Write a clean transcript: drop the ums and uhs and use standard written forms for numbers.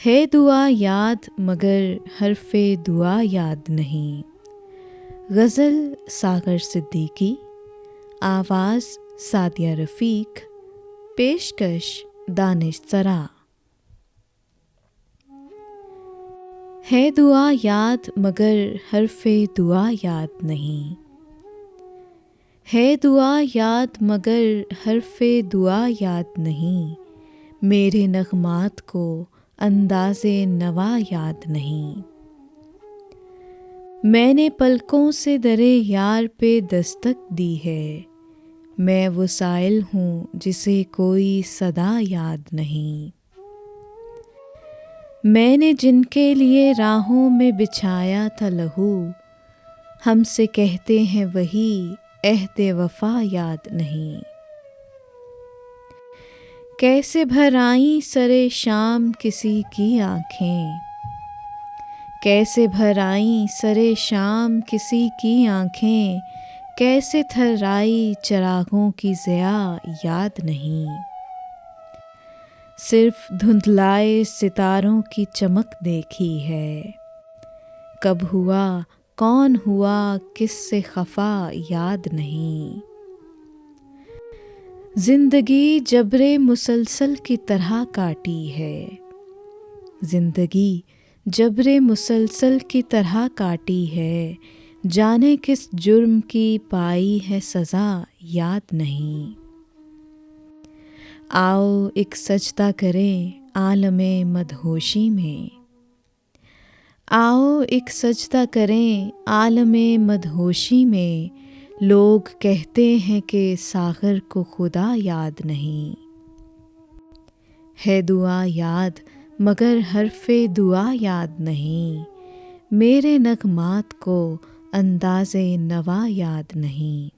है दुआ याद मगर हरफ़े दुआ याद नहीं। गज़ल सागर सिद्दीकी, आवाज़ सादिया रफ़ीक, पेशकश दानिश सरा। है दुआ याद मगर हरफ़े दुआ याद नहीं। है दुआ याद मगर हरफ़े दुआ याद नहीं। मेरे नग़मात को अंदाज़े नवा याद नहीं। मैंने पलकों से दरे यार पे दस्तक दी है। मैं वो साइल हूँ जिसे कोई सदा याद नहीं। मैंने जिनके लिए राहों में बिछाया था लहू, हमसे कहते हैं वही अहद वफ़ा याद नहीं। कैसे भर आईं सरे शाम किसी की आँखें, कैसे भर आईं सरे शाम किसी की आँखें। कैसे थर्राई चिरागों की ज़िया याद नहीं। सिर्फ धुंधलाए सितारों की चमक देखी है। कब हुआ कौन हुआ किससे खफा याद नहीं। जिंदगी जबरे मुसलसल की तरह काटी है। जिंदगी जबरे मुसलसल की तरह काटी है। जाने किस जुर्म की पाई है सज़ा याद नहीं। आओ एक सजदा करें आलमे मदहोशी में। आओ एक सजदा करें आलमे मदहोशी में। लोग कहते हैं कि सागर को खुदा याद नहीं। है दुआ याद मगर हरफ़े दुआ याद नहीं। मेरे नग़मात को अंदाज़े नवा याद नहीं।